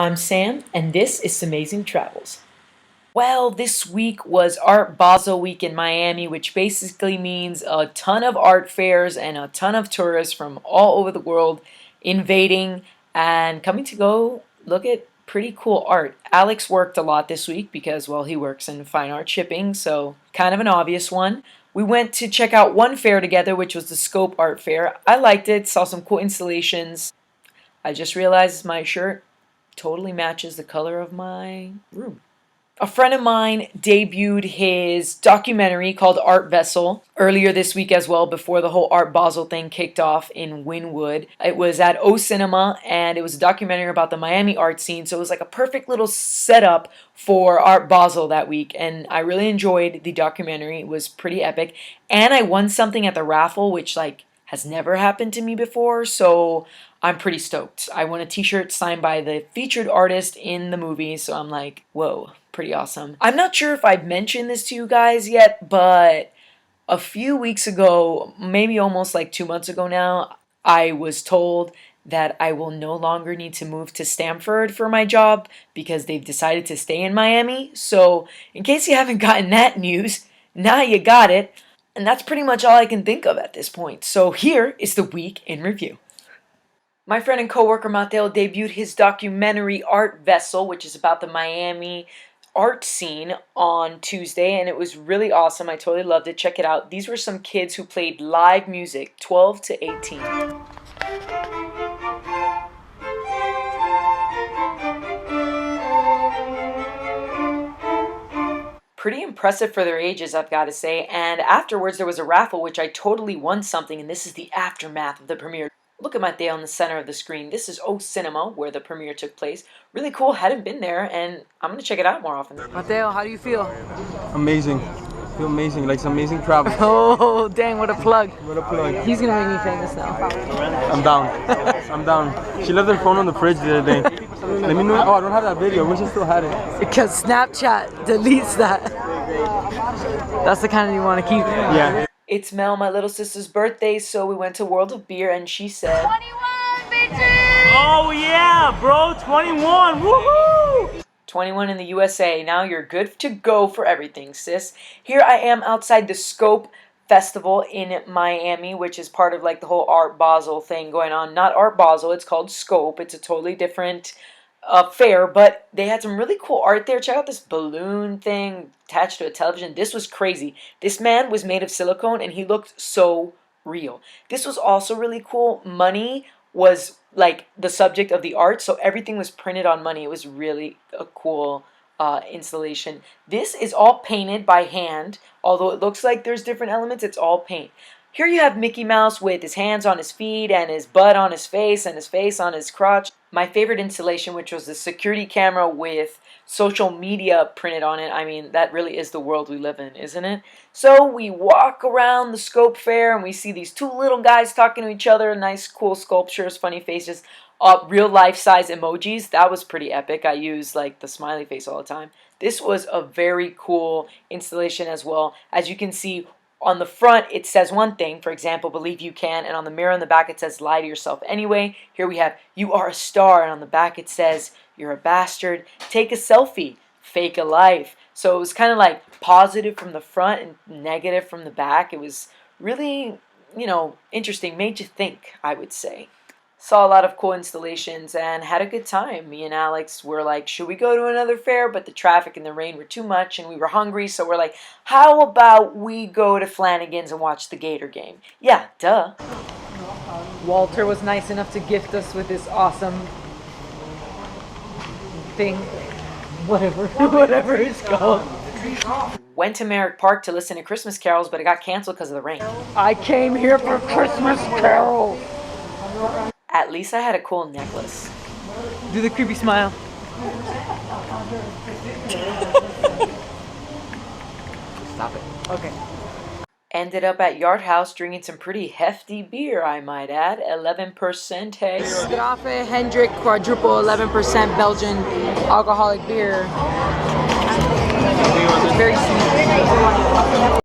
I'm Sam, and this is SamazingTravels. Well, this week was Art Basel week in Miami, which basically means a ton of art fairs and a ton of tourists from all over the world invading and coming to go look at pretty cool art. Alex worked a lot this week because, well, he works in fine art shipping, so kind of an obvious one. We went to check out one fair together, which was the Scope Art Fair. I liked it, saw some cool installations. I just realized my shirt totally matches the color of my room. A friend of mine debuted his documentary called Art Vessel earlier this week as well, before the whole Art Basel thing kicked off in Wynwood. It was at O Cinema, and it was a documentary about the Miami art scene, so it was like a perfect little setup for Art Basel that week, and I really enjoyed the documentary. It was pretty epic, and I won something at the raffle, which has never happened to me before, so I'm pretty stoked. I won a t-shirt signed by the featured artist in the movie, so I'm like, whoa, pretty awesome. I'm not sure if I've mentioned this to you guys yet, but a few weeks ago, maybe almost like 2 months ago now, I was told that I will no longer need to move to Stanford for my job because they've decided to stay in Miami. So in case you haven't gotten that news, now you got it. And that's pretty much all I can think of at this point. So here is the week in review. My friend and coworker Mateo debuted his documentary Art Vessel, which is about the Miami art scene, on Tuesday, and it was really awesome. I totally loved it. Check it out. These were some kids who played live music, 12 to 18. Pretty impressive for their ages, I've got to say. And afterwards, there was a raffle, which I totally won something, and this is the aftermath of the premiere. Look at Mateo in the center of the screen. This is O Cinema, where the premiere took place. Really cool. Hadn't been there, and I'm going to check it out more often. Mateo, how do you feel? Amazing. Feel amazing, like SamazingTravels. Oh, dang, what a plug. What a plug. He's going to make me famous now. I'm down. I'm down. She left her phone on the fridge the other day. Let me know. Oh, I don't have that video. I wish I still had it. Because Snapchat deletes that. That's the kind you want to keep. Yeah. It's Mel, my little sister's birthday, so we went to World of Beer, and she said, 21, bitches! Oh yeah, bro, 21, woohoo! 21 in the USA. Now you're good to go for everything, sis. Here I am outside the Scope Festival in Miami, which is part of the whole Art Basel thing going on. Not Art Basel, it's called Scope. It's a totally different fair, but they had some really cool art there. Check out this balloon thing attached to a television. This was crazy. This man was made of silicone, and he looked so real. This was also really cool. Money was the subject of the art, so everything was printed on money. It was really a cool installation. This is all painted by hand, although it looks like there's different elements. It's all paint. Here you have Mickey Mouse with his hands on his feet and his butt on his face and his face on his crotch. My favorite installation, which was the security camera with social media printed on it. I mean, that really is the world we live in, isn't it? So we walk around the Scope Fair and we see these two little guys talking to each other. Nice, cool sculptures, funny faces, real life-size emojis. That was pretty epic. I use the smiley face all the time. This was a very cool installation as well. As you can see, on the front, it says one thing, for example, believe you can, and on the mirror on the back, it says lie to yourself anyway. Here we have, you are a star, and on the back, it says, you're a bastard, take a selfie, fake a life. So it was kind of positive from the front and negative from the back. It was really, interesting, made you think, I would say. Saw a lot of cool installations and had a good time. Me and Alex were like, should we go to another fair? But the traffic and the rain were too much and we were hungry, so we're like, how about we go to Flanagan's and watch the Gator game? Yeah, duh. Walter was nice enough to gift us with this awesome thing. Whatever it's called. Went to Merrick Park to listen to Christmas carols, but it got canceled because of the rain. I came here for Christmas carols. At least I had a cool necklace. Do the creepy smile. Stop it. Okay. Ended up at Yard House drinking some pretty hefty beer, I might add. 11%, hey. Grafe Hendrik quadruple 11% Belgian alcoholic beer. Very sweet.